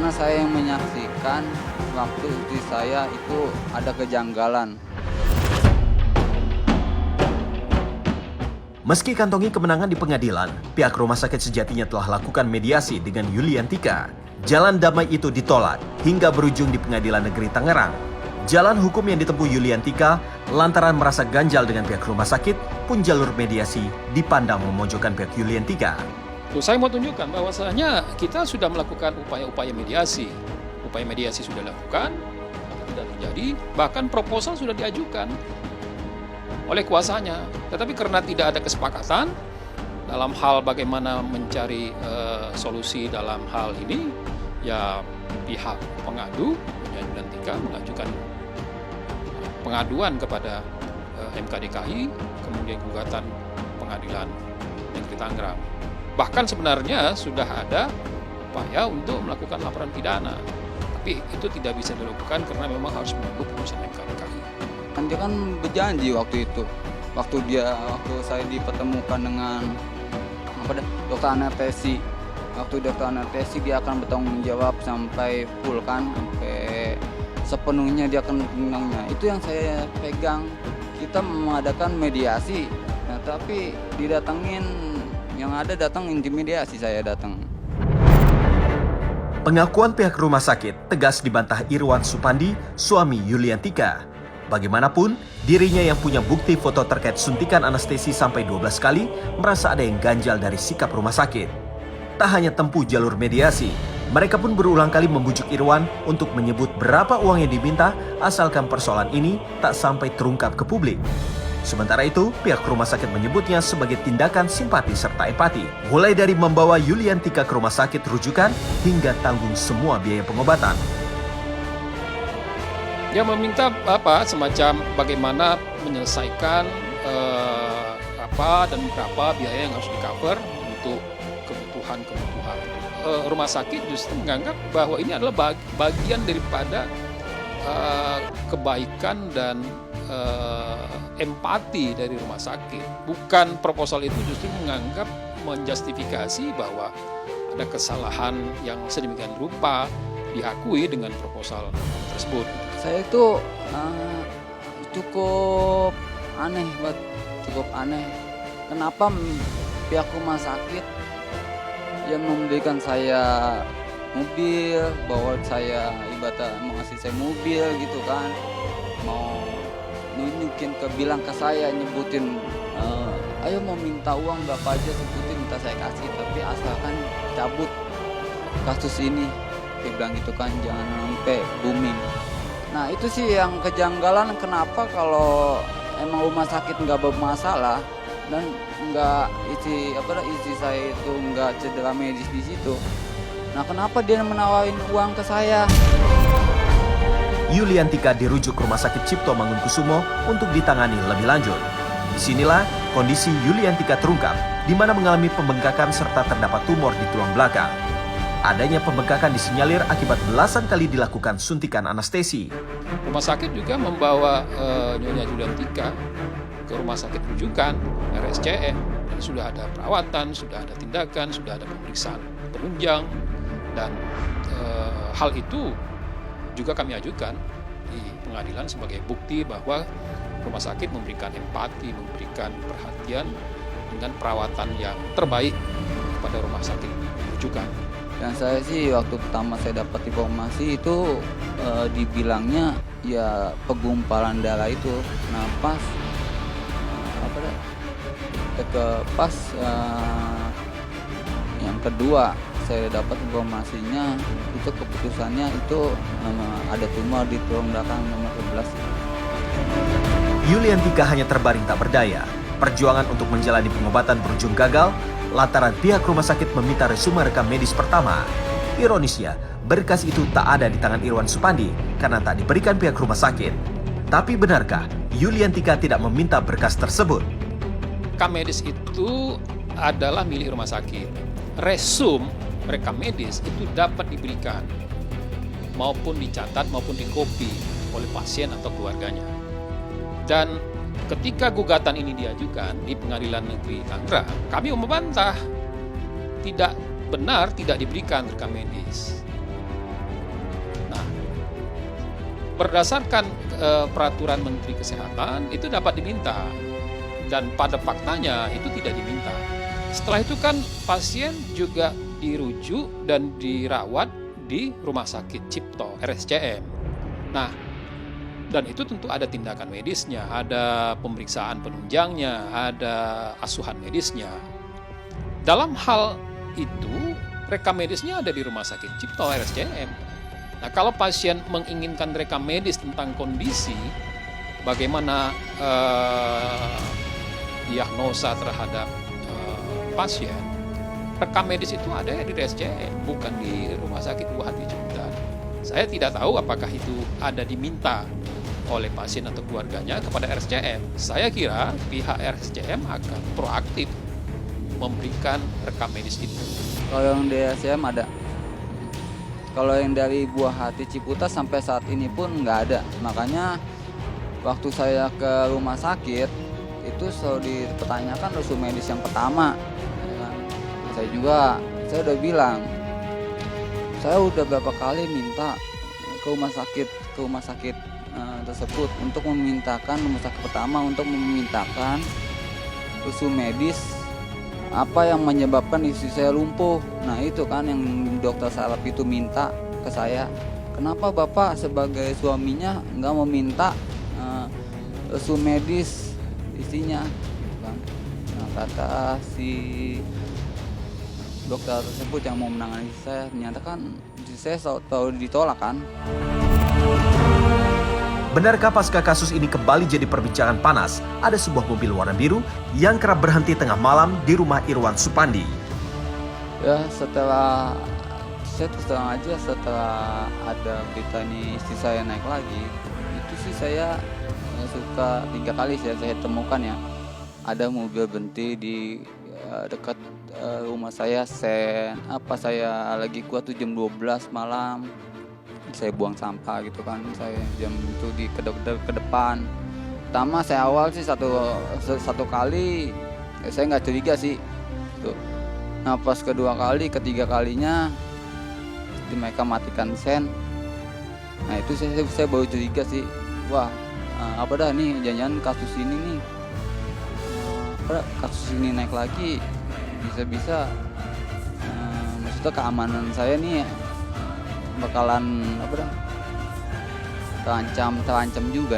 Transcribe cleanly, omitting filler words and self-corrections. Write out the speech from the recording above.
karena saya yang menyaksikan waktu istri saya itu ada kejanggalan. Meski kantongi kemenangan di pengadilan, pihak rumah sakit sejatinya telah lakukan mediasi dengan Yuliantika. Jalan damai itu ditolak hingga berujung di Pengadilan Negeri Tangerang. Jalan hukum yang ditempuh Yuliantika lantaran merasa ganjal dengan pihak rumah sakit pun jalur mediasi dipandang memojokkan pihak Yuliantika. Saya mau tunjukkan bahwasanya kita sudah melakukan upaya-upaya mediasi. Upaya mediasi sudah dilakukan, tidak terjadi, bahkan proposal sudah diajukan oleh kuasanya. Tetapi karena tidak ada kesepakatan dalam hal bagaimana mencari solusi dalam hal ini, ya pihak pengadu Yuliantika mengajukan pengaduan kepada MK DKI, kemudian gugatan Pengadilan Negeri Tangerang. Bahkan sebenarnya sudah ada upaya untuk melakukan laporan pidana, tapi itu tidak bisa dilakukan karena memang harus menunggu putusan MK DKI. Dia kan berjanji waktu itu, waktu saya dipertemukan dengan dokter anestesi. Waktu dokter anestesi dia akan bertanggung jawab sampai full kan, sampai sepenuhnya dia akan menangnya. Itu yang saya pegang. Kita mengadakan mediasi, nah, tapi didatengin yang ada datang intimidasi saya datang. Pengakuan pihak rumah sakit tegas dibantah Irwan Supandi, suami Yuliantika. Bagaimanapun, dirinya yang punya bukti foto terkait suntikan anestesi sampai 12 kali merasa ada yang ganjal dari sikap rumah sakit. Tak hanya tempuh jalur mediasi, mereka pun berulang kali membujuk Irwan untuk menyebut berapa uang yang diminta asalkan persoalan ini tak sampai terungkap ke publik. Sementara itu, pihak rumah sakit menyebutnya sebagai tindakan simpati serta empati, mulai dari membawa Yuliantika ke rumah sakit rujukan hingga tanggung semua biaya pengobatan. Dia meminta semacam bagaimana menyelesaikan dan berapa biaya yang harus di-cover untuk kebutuhan. Rumah sakit justru menganggap bahwa ini adalah bagian daripada kebaikan dan empati dari rumah sakit. Bukan proposal itu justru menganggap menjustifikasi bahwa ada kesalahan yang sedemikian rupa diakui dengan proposal tersebut. Saya itu cukup aneh. Kenapa pihak rumah sakit yang memberikan saya mobil, bahwa saya ibadah mengasih saya mobil gitu kan, mau nunjukin bilang ke saya, nyebutin ayo mau minta uang berapa aja sebutin minta saya kasih, tapi asalkan cabut kasus ini, dia bilang gitu kan, jangan sampai booming. Nah itu sih yang kejanggalan, kenapa kalau emang rumah sakit nggak bermasalah dan nggak isi saya itu nggak cedera medis di situ, nah kenapa dia menawarin uang ke saya? Yuliantika dirujuk ke Rumah Sakit Cipto Mangunkusumo untuk ditangani lebih lanjut. Disinilah kondisi Yuliantika terungkap, di mana mengalami pembengkakan serta terdapat tumor di tulang belakang. Adanya pembengkakan disinyalir akibat belasan kali dilakukan suntikan anestesi. Rumah sakit juga membawa Nyonya Yuliantika ke rumah sakit rujukan RSCM, dan sudah ada perawatan, sudah ada tindakan, sudah ada pemeriksaan penunjang, dan hal itu juga kami ajukan di pengadilan sebagai bukti bahwa rumah sakit memberikan empati, memberikan perhatian dengan perawatan yang terbaik kepada rumah sakit rujukan. Dan saya sih waktu pertama saya dapat informasi itu dibilangnya ya pegumpalan darah itu. Nah pas yang kedua saya dapat informasinya itu keputusannya itu ada tumor di tulang belakang nomor 11. Yuliantika hanya terbaring tak berdaya. Perjuangan untuk menjalani pengobatan berujung gagal lantaran pihak rumah sakit meminta resume rekam medis pertama. Ironisnya, berkas itu tak ada di tangan Irwan Supandi karena tak diberikan pihak rumah sakit. Tapi benarkah Yuliantika tidak meminta berkas tersebut? Rekam medis itu adalah milik rumah sakit. Resum rekam medis itu dapat diberikan maupun dicatat maupun dikopi oleh pasien atau keluarganya. Dan ketika gugatan ini diajukan di Pengadilan Negeri Tangerang, kami membantah tidak benar tidak diberikan rekam medis. berdasarkan peraturan Menteri Kesehatan itu dapat diminta, dan pada faktanya itu tidak diminta. Setelah itu kan pasien juga dirujuk dan dirawat di Rumah Sakit Cipto RSCM. Nah, dan itu tentu ada tindakan medisnya, ada pemeriksaan penunjangnya, ada asuhan medisnya. Dalam hal itu, rekam medisnya ada di Rumah Sakit Cipto RSCM. Nah, kalau pasien menginginkan rekam medis tentang kondisi, bagaimana diagnosa terhadap pasien, rekam medis itu ada di RSCM, bukan di Rumah Sakit Buah Hati Ciputat. Saya tidak tahu apakah itu ada diminta oleh pasien atau keluarganya kepada RSCM. Saya kira pihak RSCM akan proaktif memberikan rekam medis itu. Kalau yang di RSCM ada. Kalau yang dari Buah Hati Ciputat sampai saat ini pun nggak ada. Makanya waktu saya ke rumah sakit itu selalu dipertanyakan resume medis yang pertama. Ya kan? Saya udah bilang, saya udah berapa kali minta ke rumah sakit tersebut untuk memintakan rumah sakit pertama untuk memintakan resume medis apa yang menyebabkan istri saya lumpuh. Nah itu kan yang dokter saraf itu minta ke saya. Kenapa bapak sebagai suaminya nggak meminta resume medis istrinya? Bang. Nah, kata si dokter tersebut yang mau menangani saya, ternyata kan istri saya selalu ditolak kan. Benarkah pasca kasus ini kembali jadi perbincangan panas? Ada sebuah mobil warna biru yang kerap berhenti tengah malam di rumah Irwan Supandi. Ya setelah saya terus terang aja, setelah ada berita ini istri saya naik lagi, itu sih saya suka 3 kali saya temukan ya, ada mobil berhenti di dekat rumah saya. Saya lagi kuat tuh jam 12 malam, saya buang sampah gitu kan, saya jam itu ke depan. Pertama saya awal sih satu kali saya nggak curiga sih tuh. Nah pas kedua kali, ketiga kalinya mereka matikan sen. Nah itu saya baru curiga sih, wah apa dah nih, jangan-jangan kasus ini nih kasus ini naik lagi, bisa-bisa maksudnya keamanan saya nih bakalan terancam juga nih.